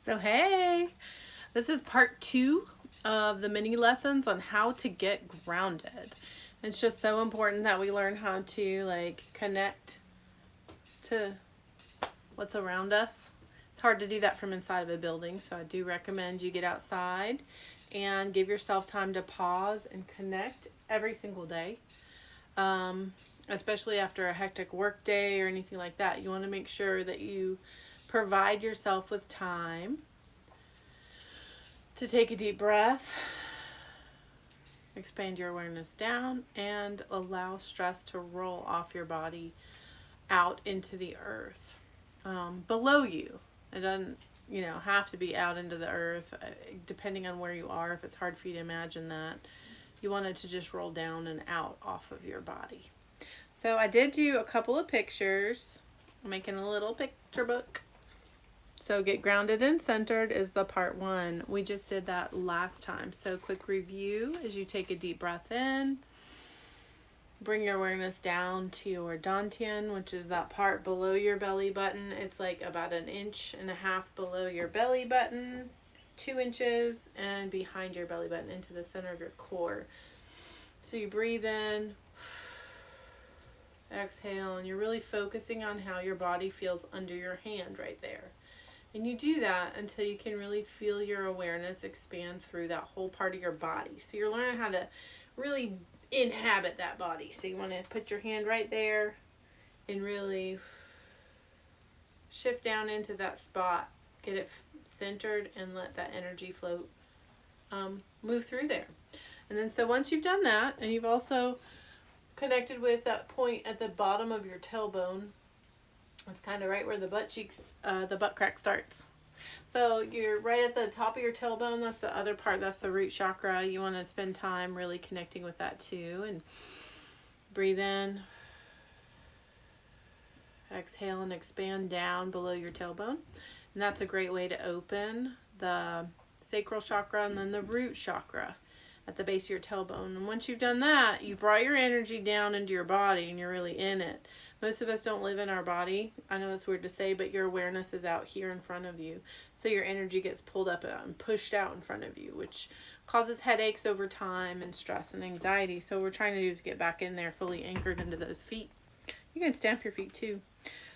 So hey, this is part 2 of the mini lessons on how to get grounded. It's just so important that we learn how to connect to what's around us. It's hard to do that from inside of a building, so I do recommend you get outside and give yourself time to pause and connect every single day. Especially after a hectic work day or anything like that. You want to make sure that you provide yourself with time to take a deep breath, expand your awareness down, and allow stress to roll off your body out into the earth, below you. It doesn't, have to be out into the earth, depending on where you are. If it's hard for you to imagine that, you want it to just roll down and out off of your body. So I did do a couple of pictures. I'm making a little picture book. So get grounded and centered is the part 1. We just did that last time. So quick review as you take a deep breath in. Bring your awareness down to your dantian, which is that part below your belly button. It's like about 1.5 inches below your belly button, 2 inches, and behind your belly button into the center of your core. So you breathe in, exhale, and you're really focusing on how your body feels under your hand right there. And you do that until you can really feel your awareness expand through that whole part of your body. So you're learning how to really inhabit that body. So you want to put your hand right there and really shift down into that spot. Get it centered and let that energy float, move through there. And then so once you've done that, and you've also connected with that point at the bottom of your tailbone, it's kind of right where the butt crack starts. So you're right at the top of your tailbone. That's the other part. That's the root chakra. You want to spend time really connecting with that too. And breathe in. Exhale and expand down below your tailbone. And that's a great way to open the sacral chakra and then the root chakra at the base of your tailbone. And once you've done that, you brought your energy down into your body and you're really in it. Most of us don't live in our body. I know it's weird to say, but your awareness is out here in front of you. So your energy gets pulled up and pushed out in front of you, which causes headaches over time and stress and anxiety. So what we're trying to do is get back in there fully anchored into those feet. You can stamp your feet too.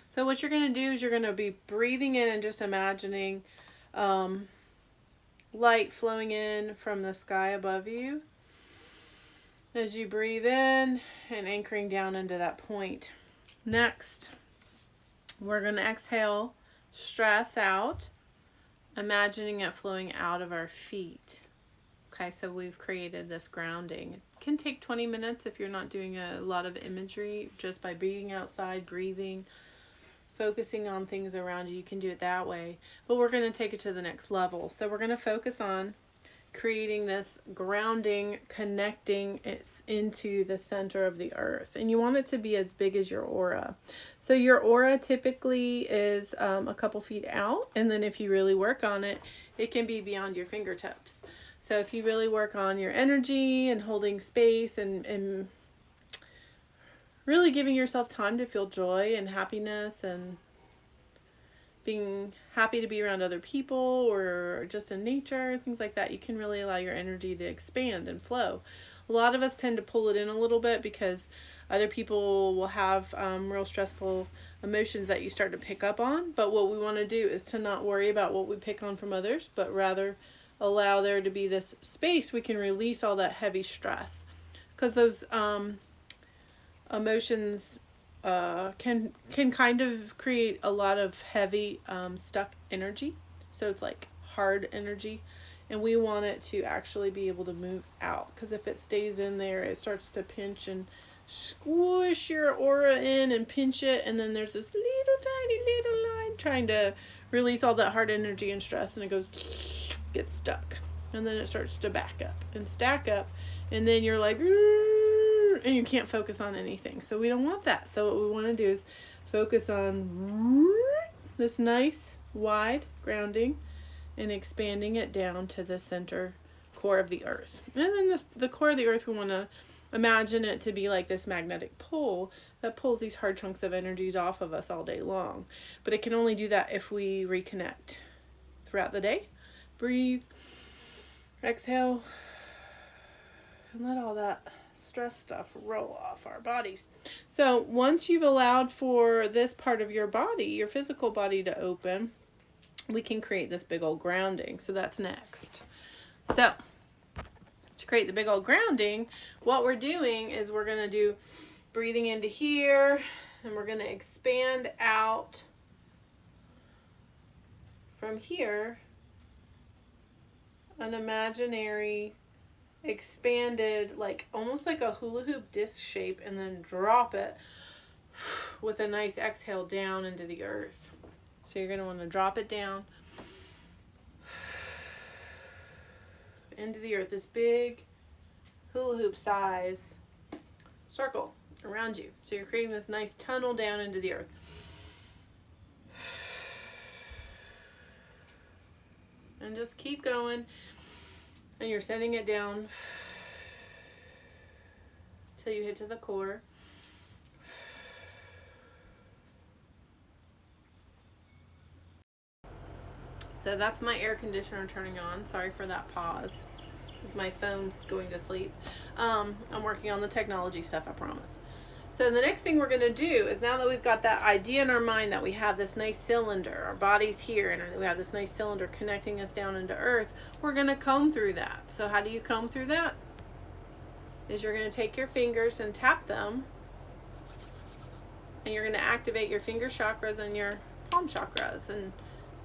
So what you're going to do is you're going to be breathing in and just imagining light flowing in from the sky above you as you breathe in and anchoring down into that point. Next, we're going to exhale stress out, imagining it flowing out of our feet. Okay, so we've created this grounding. It can take 20 minutes if you're not doing a lot of imagery, just by being outside, breathing, focusing on things around you. You can do it that way. But we're going to take it to the next level. So we're going to focus on creating this grounding, connecting it into the center of the earth. And you want it to be as big as your aura. So your aura typically is a couple feet out. And then if you really work on it, it can be beyond your fingertips. So if you really work on your energy and holding space and really giving yourself time to feel joy and happiness and being happy to be around other people or just in nature, things like that, you can really allow your energy to expand and flow. A lot of us tend to pull it in a little bit because other people will have real stressful emotions that you start to pick up on. But what we want to do is to not worry about what we pick on from others, but rather allow there to be this space we can release all that heavy stress. Because those emotions can kind of create a lot of heavy stuck energy. So it's like hard energy, and we want it to actually be able to move out, because if it stays in there, it starts to pinch and squish your aura in and pinch it, and then there's this little line trying to release all that hard energy and stress, and it gets stuck, and then it starts to back up and stack up, and then you're like, and you can't focus on anything. So we don't want that. So what we want to do is focus on this nice wide grounding and expanding it down to the center core of the earth. And then the core of the earth, we want to imagine it to be like this magnetic pole that pulls these hard chunks of energies off of us all day long. But it can only do that if we reconnect throughout the day. Breathe, exhale, and let all that stress stuff roll off our bodies. So once you've allowed for this part of your body, your physical body, to open, we can create this big old grounding. So that's next. So to create the big old grounding, what we're doing is we're going to do breathing into here, and we're going to expand out from here, an imaginary expanded, like almost like a hula hoop disc shape, and then drop it with a nice exhale down into the earth. So you're going to want to drop it down into the earth, this big hula hoop size circle around you. So you're creating this nice tunnel down into the earth. And just keep going, and you're sending it down till you hit to the core. So that's my air conditioner turning on. Sorry for that pause. My phone's going to sleep. I'm working on the technology stuff, I promise. So the next thing we're going to do is, now that we've got that idea in our mind that we have this nice cylinder, our body's here, and we have this nice cylinder connecting us down into earth, we're going to comb through that. So how do you comb through that? Is you're going to take your fingers and tap them, and you're going to activate your finger chakras and your palm chakras, and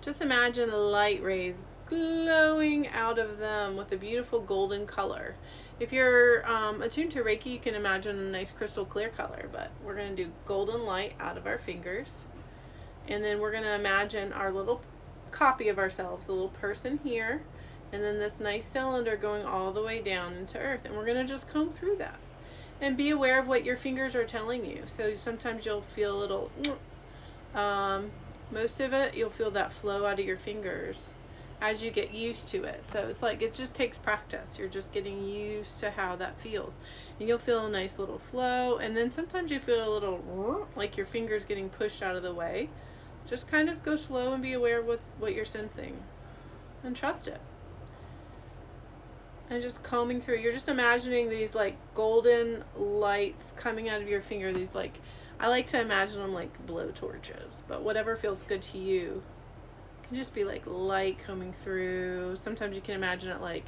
just imagine light rays glowing out of them with a beautiful golden color. If you're attuned to Reiki, you can imagine a nice crystal clear color, but we're going to do golden light out of our fingers. And then we're going to imagine our little copy of ourselves, the little person here, and then this nice cylinder going all the way down into earth. And we're going to just comb through that. And be aware of what your fingers are telling you. So sometimes you'll feel a little, most of it, you'll feel that flow out of your fingers as you get used to it. So it's like, it just takes practice. You're just getting used to how that feels. And you'll feel a nice little flow. And then sometimes you feel a little, like your fingers getting pushed out of the way. Just kind of go slow and be aware of what you're sensing. And trust it. And just combing through. You're just imagining these like golden lights coming out of your finger. These like, I like to imagine them like blow torches. But whatever feels good to you. Can just be like light coming through. Sometimes you can imagine it like,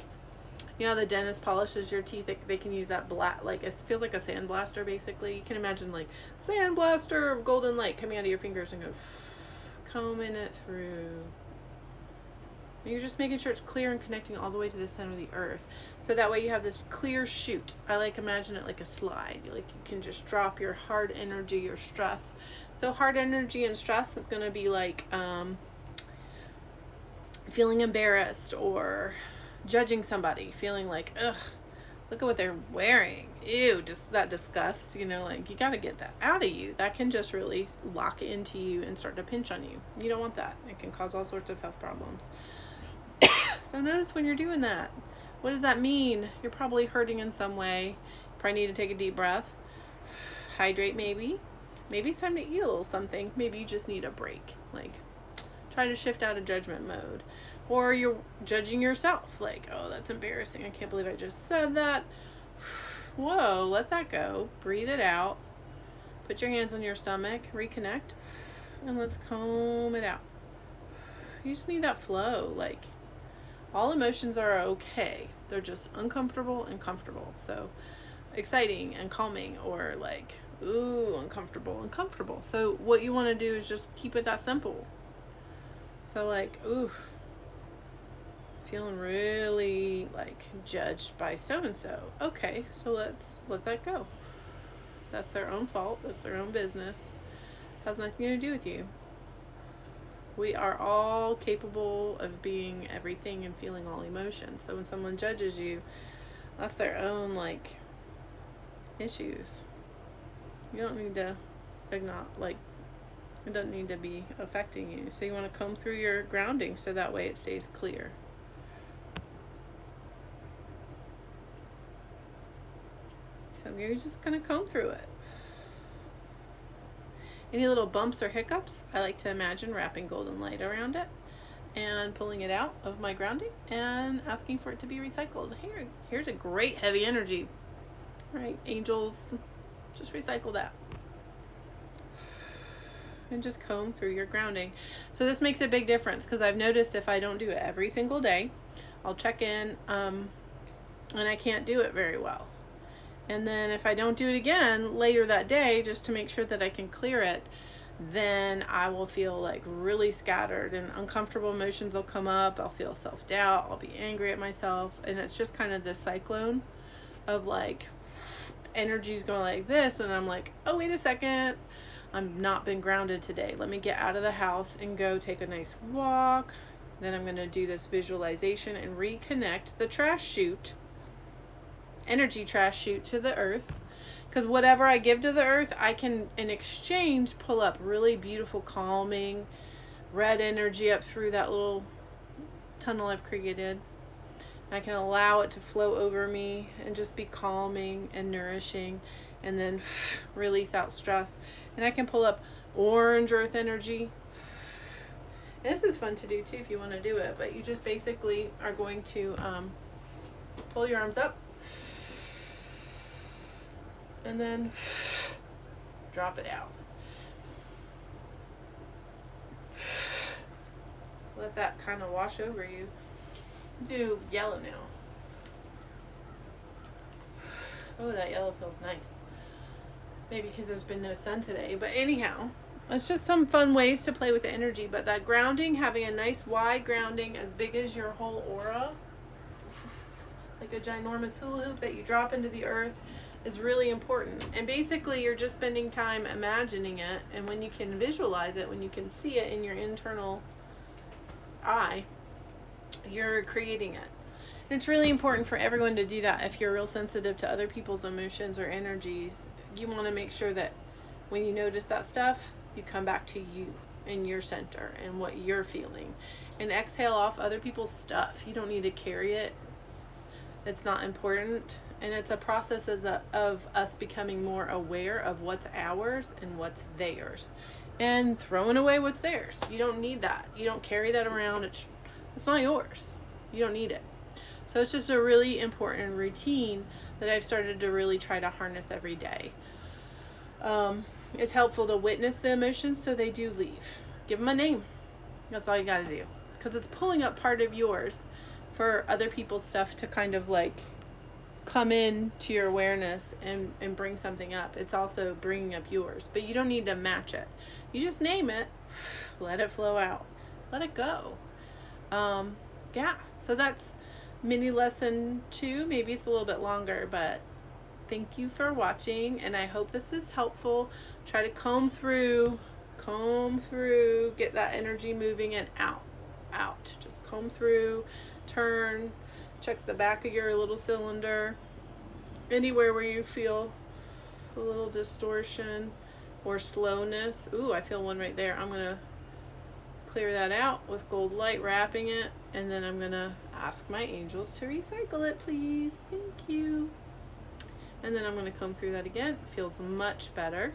you know, the dentist polishes your teeth. They can use that black, like it feels like a sandblaster basically. You can imagine like sandblaster of golden light coming out of your fingers and go combing it through. And you're just making sure it's clear and connecting all the way to the center of the earth. So that way you have this clear chute. I like imagine it like a slide. Like you can just drop your hard energy, your stress. So hard energy and stress is going to be like, feeling embarrassed or judging somebody, feeling like, ugh, look at what they're wearing. Ew, just that disgust, you know, like you got to get that out of you. That can just really lock into you and start to pinch on you. You don't want that. It can cause all sorts of health problems. So notice when you're doing that. What does that mean? You're probably hurting in some way. You probably need to take a deep breath. Hydrate maybe. Maybe it's time to eat a little something. Maybe you just need a break. Like, try to shift out of judgment mode. Or you're judging yourself, like, oh, that's embarrassing. I can't believe I just said that. Whoa, let that go. Breathe it out. Put your hands on your stomach. Reconnect. And let's comb it out. You just need that flow. Like, all emotions are okay. They're just uncomfortable and comfortable. So, exciting and calming, or like, ooh, uncomfortable and comfortable. So, what you want to do is just keep it that simple. So, like, ooh, feeling really like judged by so-and-so. Okay, so let's let that go. That's their own fault. That's their own business. Has nothing to do with you. We are all capable of being everything and feeling all emotions. So when someone judges you, that's their own like issues. You don't need to like, it doesn't need to be affecting you. So you want to comb through your grounding so that way it stays clear. So you're just going to comb through it. Any little bumps or hiccups, I like to imagine wrapping golden light around it. and pulling it out of my grounding and asking for it to be recycled. Here's a great heavy energy. All right, angels, just recycle that. And just comb through your grounding. So this makes a big difference, because I've noticed if I don't do it every single day, I'll check in and I can't do it very well. And then if I don't do it again later that day, just to make sure that I can clear it, then I will feel like really scattered, and uncomfortable emotions will come up. I'll feel self-doubt. I'll be angry at myself. And it's just kind of this cyclone of like energy's going like this. And I'm like, oh, wait a second. I've not been grounded today. Let me get out of the house and go take a nice walk. Then I'm going to do this visualization and reconnect the trash chute, energy trash chute, to the earth. Because whatever I give to the earth, I can, in exchange, pull up really beautiful, calming, red energy up through that little tunnel I've created. I can allow it to flow over me and just be calming and nourishing, and then release out stress. And I can pull up orange earth energy. And this is fun to do too if you want to do it. But you just basically are going to pull your arms up. And then drop it out. Let that kind of wash over you. Do yellow now. Oh, that yellow feels nice. Maybe because there's been no sun today. But anyhow, it's just some fun ways to play with the energy. But that grounding, having a nice wide grounding as big as your whole aura, like a ginormous hula hoop that you drop into the earth, is really important. And basically you're just spending time imagining it, and when you can visualize it, when you can see it in your internal eye, you're creating it. And it's really important for everyone to do that. If you're real sensitive to other people's emotions or energies, you want to make sure that when you notice that stuff, you come back to you and your center and what you're feeling, and exhale off other people's stuff. You don't need to carry it. It's not important. And it's a process of us becoming more aware of what's ours and what's theirs, and throwing away what's theirs. You don't need that. You don't carry that around. It's not yours. You don't need it. So it's just a really important routine that I've started to really try to harness every day. It's helpful to witness the emotions so they do leave. Give them a name. That's all you got to do. Because it's pulling up part of yours for other people's stuff to kind of like come in to your awareness and bring something up. It's also bringing up yours, but you don't need to match it. You just name it, let it flow out, let it go. Yeah, so that's mini lesson 2. Maybe it's a little bit longer, but thank you for watching, and I hope this is helpful. Try to comb through, get that energy moving and out. Just comb through, turn, check the back of your little cylinder. Anywhere where you feel a little distortion or slowness. Ooh, I feel one right there. I'm going to clear that out with gold light, wrapping it, and then I'm going to ask my angels to recycle it, please. Thank you. And then I'm going to comb through that again. It feels much better.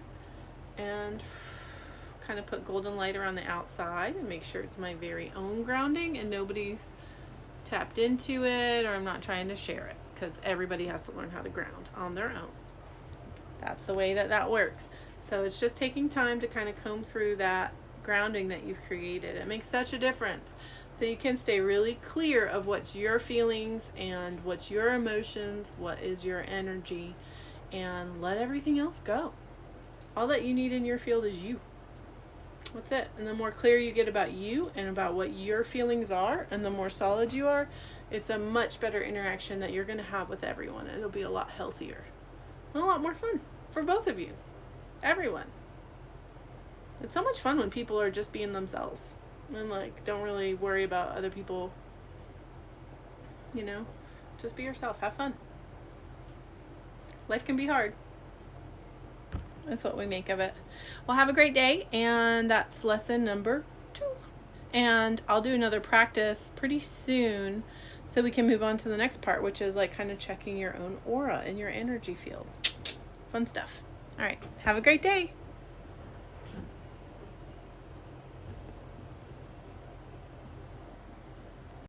And kind of put golden light around the outside and make sure it's my very own grounding and nobody's tapped into it, or I'm not trying to share it, because everybody has to learn how to ground on their own. That's the way that works. So it's just taking time to kind of comb through that grounding that you've created. It makes such a difference. So you can stay really clear of what's your feelings and what's your emotions, what is your energy, and let everything else go. All that you need in your field is you. That's it. And the more clear you get about you and about what your feelings are, and the more solid you are, it's a much better interaction that you're going to have with everyone. It'll be a lot healthier and a lot more fun for both of you. Everyone. It's so much fun when people are just being themselves and like don't really worry about other people. You know, just be yourself. Have fun. Life can be hard. That's what we make of it. Well, have a great day, and that's lesson number 2. And I'll do another practice pretty soon so we can move on to the next part, which is like kind of checking your own aura and your energy field. Fun stuff. All right. Have a great day.